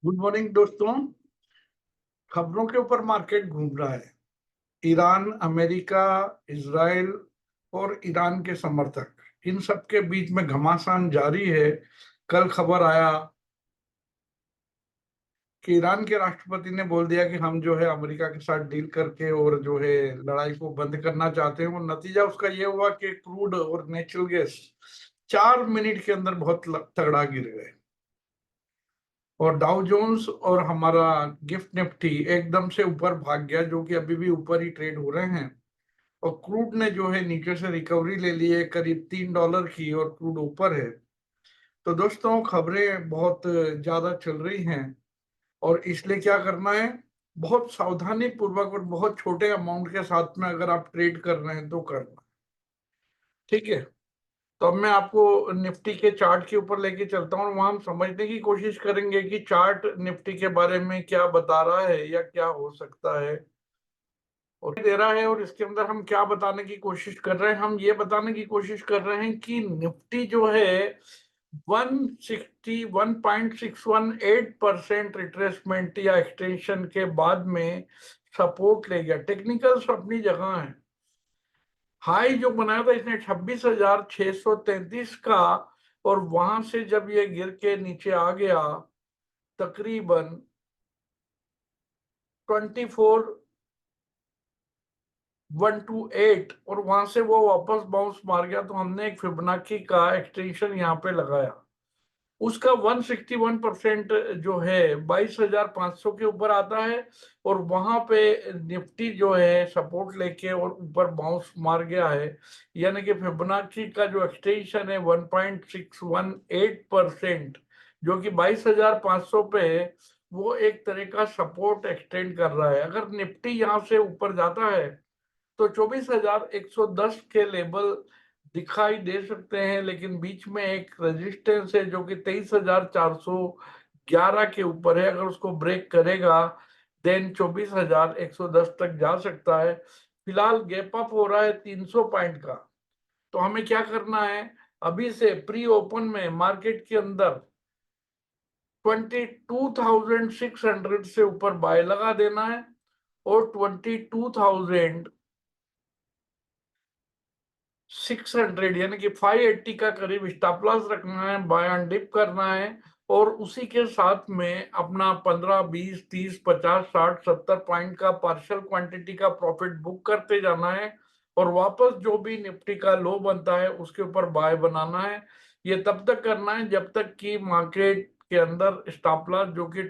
Good morning दोस्तों। खबरों के ऊपर मार्केट घूम रहा है। ईरान, अमेरिका, इजराइल और ईरान के समर्थक, इन सब के बीच में घमासान जारी है। कल खबर आया कि ईरान के राष्ट्रपति ने बोल दिया कि हम जो है अमेरिका के साथ डील करके और जो है लड़ाई को बंद करना चाहते हैं। और नतीजा उसका ये हुआ कि क्रूड और नेचुरल गैस 4 मिनट के अंदर बहुत तगड़ा गिर गए। और डाउ जोन्स और हमारा गिफ्ट निफ्टी एकदम से ऊपर भाग गया, जो कि अभी भी ऊपर ही ट्रेड हो रहे हैं। और क्रूड ने जो है नीचे से रिकवरी ले ली है करीब $3 की, और क्रूड ऊपर है। तो दोस्तों, खबरें बहुत ज्यादा चल रही हैं, और इसलिए क्या करना है, बहुत सावधानी पूर्वक और बहुत छोटे अमाउंट के साथ में अगर आप ट्रेड कर रहे हैं तो करना। ठीक है। तो अब मैं आपको निफ्टी के चार्ट के ऊपर लेके चलता हूँ, वहां हम समझने की कोशिश करेंगे कि चार्ट निफ्टी के बारे में क्या बता रहा है या क्या हो सकता है और दे रहा है। और इसके अंदर हम क्या बताने की कोशिश कर रहे हैं, हम ये बताने की कोशिश कर रहे हैं कि निफ्टी जो है 161.618% रिट्रेसमेंट या एक्सटेंशन के बाद में सपोर्ट ले गया। टेक्निकल्स अपनी जगह है। हाई जो बनाया था इसने 26,633 का, और वहां से जब ये गिर के नीचे आ गया तकरीबन 24,128, और वहां से वो वापस बाउंस मार गया, तो हमने एक फिबोनाची का एक्सटेंशन यहाँ पे लगाया। उसका 161% जो है 22,500 के ऊपर आता है, और वहां पे निफ्टी जो है सपोर्ट लेके और ऊपर बाउंस मार गया है। यानी कि फिबोनाची का जो एक्सटेंशन है 1.618%, जो कि 22,500 पे है, वो एक तरह का सपोर्ट एक्सटेंड कर रहा है। अगर निफ्टी यहाँ से ऊपर जाता है तो 24,110 के लेवल दिखाई दे सकते हैं, लेकिन बीच में एक रेजिस्टेंस है जो कि 23,411 के ऊपर है। अगर उसको ब्रेक करेगा देन 24,110 तक जा सकता है। फिलहाल गैप अप हो रहा है 300 पॉइंट का। तो हमें क्या करना है, अभी से प्री ओपन में मार्केट के अंदर 22,600 से ऊपर बाय लगा देना है, और 22,600 यानी कि 580 का करीब स्टॉप लॉस रखना है, बाय ऑन डिप करना है। और उसी के साथ में अपना 15, 20, 30, 50, 60, 70 पॉइंट का पार्शियल क्वांटिटी का प्रॉफिट बुक करते जाना है, और वापस जो भी निफ्टी का लो बनता है उसके ऊपर बाय बनाना है। ये तब तक करना है जब तक कि मार्केट के अंदर स्टॉप लॉस जो कि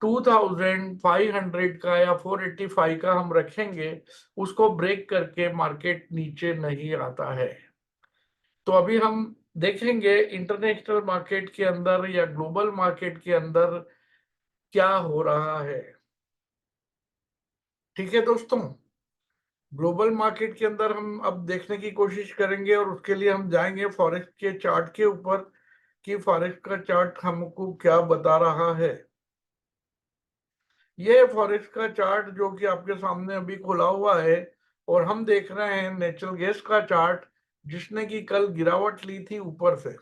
22,500 का या 485 का हम रखेंगे, उसको ब्रेक करके मार्केट नीचे नहीं आता है। तो अभी हम देखेंगे इंटरनेशनल मार्केट के अंदर या ग्लोबल मार्केट के अंदर क्या हो रहा है। ठीक है दोस्तों, ग्लोबल मार्केट के अंदर हम अब देखने की कोशिश करेंगे, और उसके लिए हम जाएंगे फॉरेक्स के चार्ट के ऊपर कि फॉरेक्स का चार्ट हमको क्या बता रहा है। ये फॉरेक्स का चार्ट जो कि आपके सामने अभी खुला हुआ है, और हम देख रहे हैं नेचुरल गैस का चार्ट, जिसने की कल गिरावट ली थी ऊपर से।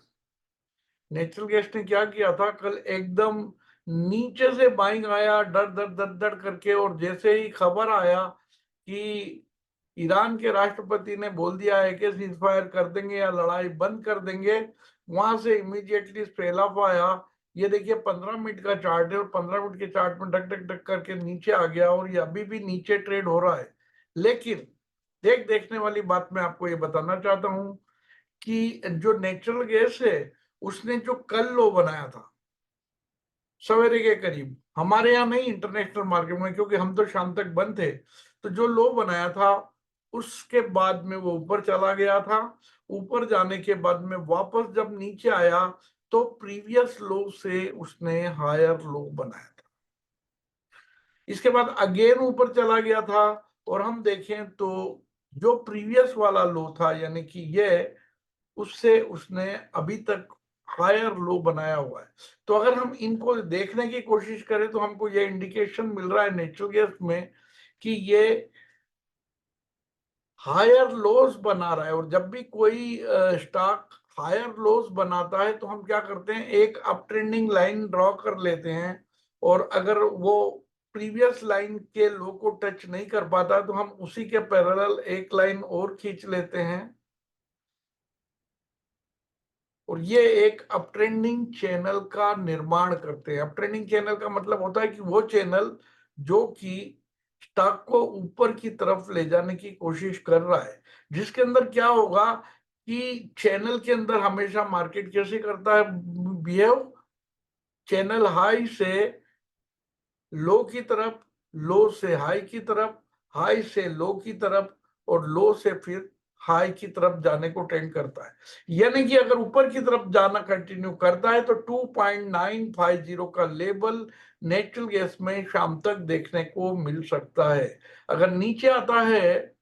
नेचुरल गैस ने क्या किया था, कल एकदम नीचे से बाइंग आया डर डर डर डर करके, और जैसे ही खबर आया कि ईरान के राष्ट्रपति ने बोल दिया है कि सीज फायर कर देंगे या लड़ाई बंद कर देंगे, वहां से इमीडिएटली सेल ऑफ आया। ये देखिए 15 मिनट का चार्ट है, और 15 मिनट के चार्ट में डक डक डक करके नीचे आ गया, और ये अभी भी नीचे ट्रेड हो रहा है। लेकिन देखने वाली बात मैं आपको ये बताना चाहता हूं कि जो नेचुरल गैस है उसने जो कल लो बनाया था सवेरे के करीब, हमारे यहाँ नहीं इंटरनेशनल मार्केट में, क्योंकि हम तो शाम तक बंद थे, तो जो लो बनाया था उसके बाद में वो ऊपर चला गया था। ऊपर जाने के बाद में वापस जब नीचे आया तो प्रीवियस लो से उसने हायर लो बनाया था। इसके बाद अगेन ऊपर चला गया था, और हम देखें तो जो प्रीवियस वाला लो था यानी कि ये, उससे उसने अभी तक हायर लो बनाया हुआ है। तो अगर हम इनको देखने की कोशिश करें तो हमको ये इंडिकेशन मिल रहा है नेचुरल गैस में कि ये हायर लोस बना रहा है। और जब भी कोई स्टॉक हायर लोस बनाता है तो हम क्या करते हैं, एक अप ट्रेंडिंग लाइन ड्रॉ कर लेते हैं, और अगर वो प्रीवियस लाइन के लो को टच नहीं कर पाता तो हम उसी के पैरेलल एक लाइन और खींच लेते हैं, और ये एक अप ट्रेंडिंग चैनल का निर्माण करते हैं। अप ट्रेंडिंग चैनल का मतलब होता है कि वो चैनल जो कि स्टॉक को ऊपर की तरफ ले जाने की कोशिश कर रहा है, जिसके अंदर क्या होगा कि चैनल के अंदर हमेशा मार्केट कैसे करता है बिहेव, चैनल हाई से लो की तरफ, लो से हाई की तरफ, हाई से लो की तरफ, और लो से फिर हाई की तरफ जाने को टेंड करता है। यानी कि अगर ऊपर की तरफ जाना कंटिन्यू करता है तो 2.950 का लेवल नेचुरल गैस में शाम तक देखने को मिल सकता है। अगर नीचे आता है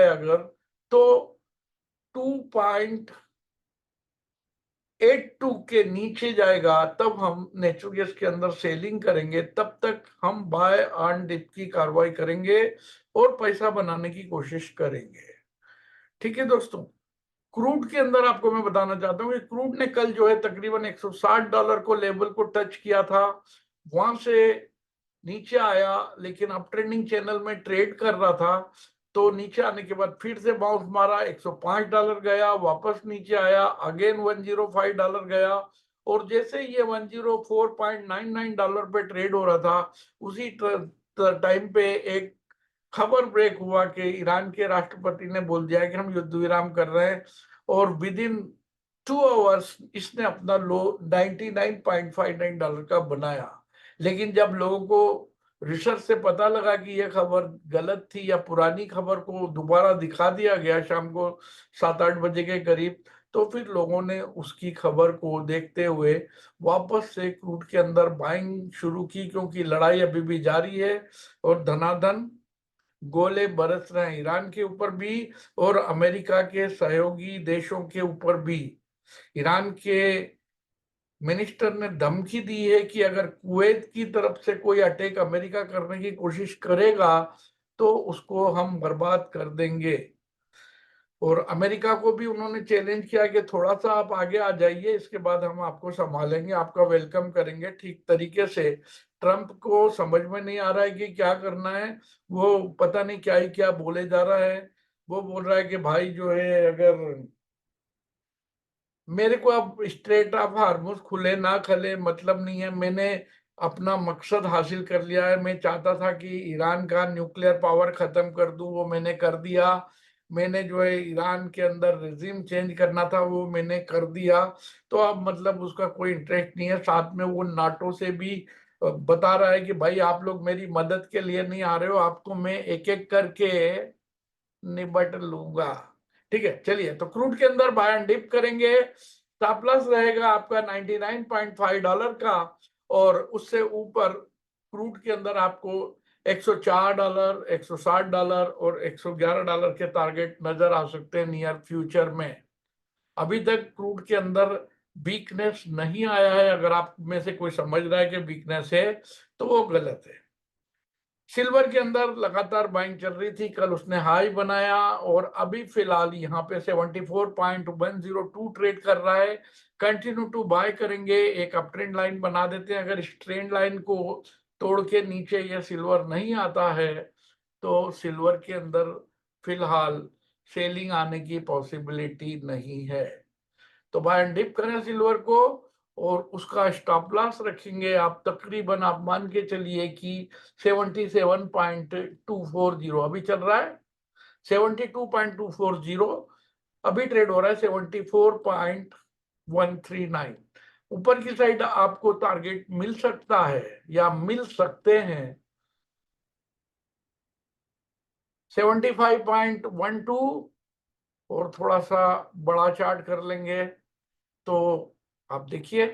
अगर, तो 2.82 के नीचे जाएगा तब हम नेचुरल गैस के अंदर सेलिंग करेंगे। तब तक हम बाय ऑन डिप की कार्रवाई करेंगे और पैसा बनाने की कोशिश करेंगे। ठीक है दोस्तों, क्रूड के अंदर आपको मैं बताना चाहता हूँ कि क्रूड ने कल जो है तकरीबन $160 को लेवल को टच किया था, वहां से नीचे आया, लेकिन अप ट्रेंडिंग चैनल में ट्रेड कर रहा था, तो नीचे आने के बाद फिर से बाउंस मारा, $105 गया, वापस नीचे आया, अगेन $105 गया, और जैसे ये $104.99 पे ट्रेड हो रहा था, उसी टाइम पे एक खबर ब्रेक हुआ कि ईरान के राष्ट्रपति ने बोल दिया कि हम युद्ध विराम कर रहे हैं, और विद इन 2 आवर्स इसने अपना लो $99.59 का बनाया। लेकिन जब लोगों को रिसर्च से पता लगा कि यह खबर गलत थी, या पुरानी खबर को दोबारा दिखा दिया गया शाम को 7-8 बजे के करीब, तो फिर लोगों ने उसकी खबर को देखते हुए वापस से क्रूड के अंदर बाइंग शुरू की, क्योंकि लड़ाई अभी भी जारी है और धनाधन गोले बरस रहे हैं ईरान के ऊपर भी और अमेरिका के सहयोगी देशों के ऊपर भी। ईरान के मिनिस्टर ने धमकी दी है कि अगर कुवैत की तरफ से कोई अटैक अमेरिका करने की कोशिश करेगा तो उसको हम बर्बाद कर देंगे। और अमेरिका को भी उन्होंने चैलेंज किया कि थोड़ा सा आप आगे आ जाइए, इसके बाद हम आपको संभालेंगे, आपका वेलकम करेंगे ठीक तरीके से। ट्रंप को समझ में नहीं आ रहा है कि क्या करना है, वो पता नहीं क्या ही क्या बोले जा रहा है। वो बोल रहा है कि भाई जो है, अगर मेरे को अब स्ट्रेट ऑफ हार्मोज खुले ना खले मतलब नहीं है, मैंने अपना मकसद हासिल कर लिया है। मैं चाहता था कि ईरान का न्यूक्लियर पावर खत्म कर दूं, वो मैंने कर दिया। मैंने जो है ईरान के अंदर रिजीम चेंज करना था, वो मैंने कर दिया। तो अब मतलब उसका कोई इंटरेस्ट नहीं है। साथ में वो नाटो से भी बता रहा है कि भाई आप लोग मेरी मदद के लिए नहीं आ रहे हो, आपको मैं एक एक करके निबट लूंगा। ठीक है, चलिए, तो क्रूड के अंदर बाय एंड डिप करेंगे। स्टॉप लॉस रहेगा आपका $99.5 का, और उससे ऊपर क्रूड के अंदर आपको $104, $160 और $111 के टारगेट नजर आ सकते हैं नियर फ्यूचर में। अभी तक क्रूड के अंदर वीकनेस नहीं आया है। अगर आप में से कोई समझ रहा है कि वीकनेस है तो वो गलत है। सिल्वर के अंदर लगातार बाइंग चल रही थी, कल उसने हाई बनाया, और अभी फिलहाल यहाँ पे 74.102 ट्रेड कर रहा है। कंटिन्यू टू बाय करेंगे, एक अप ट्रेंड लाइन बना देते हैं। अगर इस ट्रेंड लाइन को तोड़ के नीचे ये सिल्वर नहीं आता है तो सिल्वर के अंदर फिलहाल सेलिंग आने की पॉसिबिलिटी नहीं है। तो बाय एंड डिप करें सिल्वर को, और उसका स्टॉप लॉस रखेंगे आप तकरीबन, आप मान के चलिए कि 77.240 अभी चल रहा है। 72.240 अभी ट्रेड हो रहा है। 74.139 ऊपर की साइड आपको टारगेट मिल सकता है या मिल सकते हैं 75.12, और थोड़ा सा बड़ा चार्ट कर लेंगे तो आप देखिए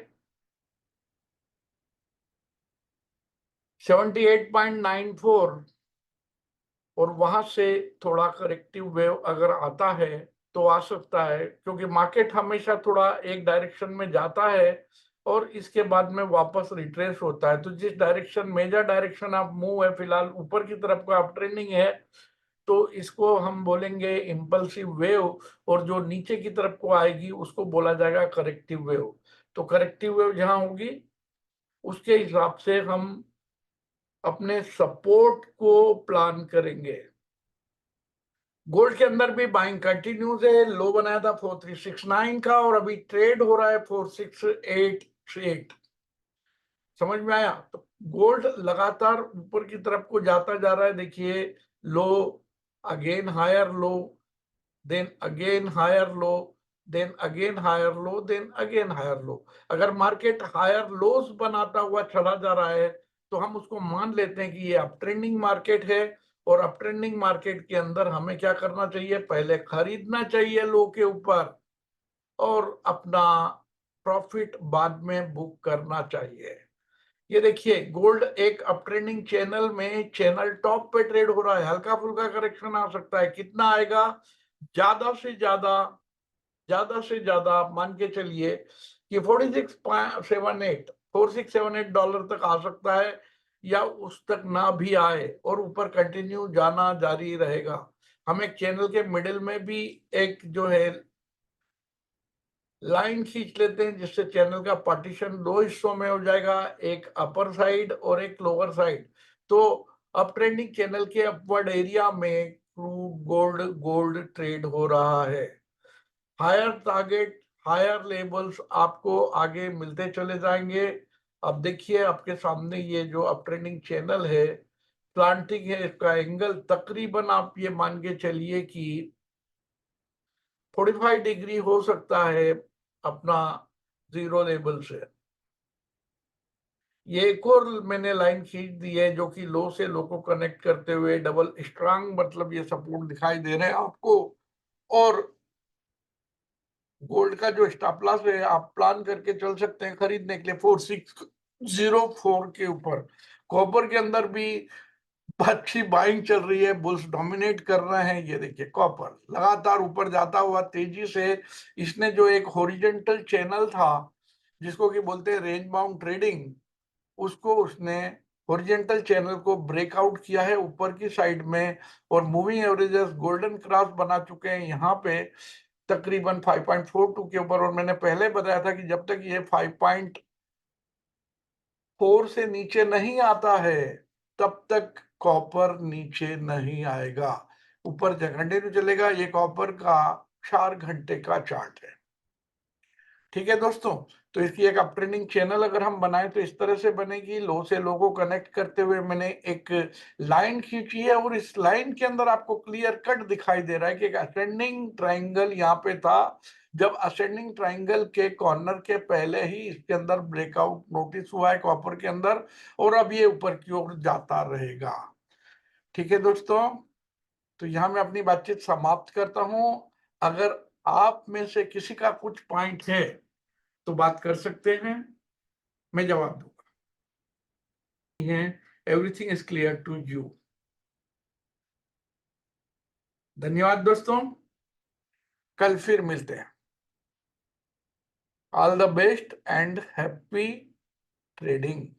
78.94, और वहां से थोड़ा करेक्टिव वेव अगर आता है तो आ सकता है, क्योंकि मार्केट हमेशा थोड़ा एक डायरेक्शन में जाता है और इसके बाद में वापस रिट्रेस होता है। तो जिस डायरेक्शन, मेजर डायरेक्शन आप मूव है फिलहाल ऊपर की तरफ का, आप ट्रेंडिंग है, तो इसको हम बोलेंगे इम्पल्सिव वेव, और जो नीचे की तरफ को आएगी उसको बोला जाएगा करेक्टिव वेव। तो करेक्टिव वेव जहां होगी उसके हिसाब से हम अपने सपोर्ट को प्लान करेंगे। गोल्ड के अंदर भी बाइंग कंटिन्यूस है, लो बनाया था 4369 का और अभी ट्रेड हो रहा है 4688। समझ में आया? तो गोल्ड लगातार ऊपर की तरफ को जाता जा रहा है। देखिए, low, again higher low, then again higher low, then again higher low, then again higher low. अगर मार्केट हायर लोस बनाता हुआ चला जा रहा है तो हम उसको मान लेते हैं कि ये अप ट्रेंडिंग मार्केट है, और अप ट्रेंडिंग मार्केट के अंदर हमें क्या करना चाहिए? पहले खरीदना चाहिए लो के ऊपर और अपना प्रॉफिट बाद में बुक करना चाहिए। ये देखिए, गोल्ड एक अप ट्रेंडिंग चैनल में चैनल टॉप पे ट्रेड हो रहा है। हल्का फुल्का करेक्शन आ सकता है, कितना आएगा? ज्यादा से ज्यादा, ज्यादा से ज्यादा मान के चलिए कि 4678 डॉलर तक आ सकता है, या उस तक ना भी आए और ऊपर कंटिन्यू जाना जारी रहेगा। हम एक चैनल के मिडिल में भी एक जो है लाइन खींच लेते हैं, जिससे चैनल का पार्टीशन दो हिस्सों में हो जाएगा, एक अपर साइड और एक लोअर साइड। तो अप ट्रेंडिंग चैनल के अपवर्ड एरिया में क्रूड गोल्ड ट्रेड हो रहा है। हायर टारगेट, हायर लेवल्स आपको आगे मिलते चले जाएंगे। अब देखिए, आपके सामने ये जो अप ट्रेंडिंग चैनल है, प्लांटिंग है, इसका एंगल तकरीबन आप ये मान के चलिए कि 45 डिग्री हो सकता है अपना जीरो लेवल से। ये एक और मैंने लाइन खींच दी है जो कि लो से लो को कनेक्ट करते हुए डबल स्ट्रांग, मतलब ये सपोर्ट दिखाई दे रहे हैं आपको। और गोल्ड का जो स्टॉप लॉस है आप प्लान करके चल सकते हैं खरीदने के लिए 4604 के ऊपर। कॉपर के अंदर भी अच्छी बाइंग चल रही है, बुल्स डोमिनेट कर रहे हैं। ये देखिए, कॉपर लगातार ऊपर जाता हुआ तेजी से, इसने जो एक हॉरिजॉन्टल चैनल था जिसको कि बोलते हैं रेंज बाउंड ट्रेडिंग, उसको उसने हॉरिजॉन्टल चैनल को ब्रेकआउट किया है ऊपर की साइड में, और मूविंग एवरेजेस गोल्डन क्रॉस बना चुके हैं यहाँ पे तकरीबन 5.42 के ऊपर। और मैंने पहले बताया था कि जब तक ये 5.4 से नीचे नहीं आता है तब तक कॉपर नीचे नहीं आएगा, ऊपर कंटिन्यू चलेगा। ये कॉपर का 4 घंटे का चार्ट है। ठीक है दोस्तों, तो इसकी एक अप ट्रेंडिंग चैनल अगर हम बनाए तो इस तरह से बनेगी। लो से लो को कनेक्ट करते हुए मैंने एक लाइन खींची है, और इस लाइन के अंदर आपको क्लियर कट दिखाई दे रहा है कि एक असेंडिंग ट्राइंगल यहाँ पे था। जब असेंडिंग ट्राइंगल के कॉर्नर के पहले ही इसके अंदर ब्रेकआउट नोटिस हुआ है कॉपर के अंदर, और अब ये ऊपर की ओर जाता रहेगा। ठीक है दोस्तों, तो यहाँ मैं अपनी बातचीत समाप्त करता हूँ। अगर आप में से किसी का कुछ पॉइंट है तो बात कर सकते हैं, मैं जवाब दूंगा। Everything is clear to you. धन्यवाद दोस्तों, कल फिर मिलते हैं। All the best and happy trading.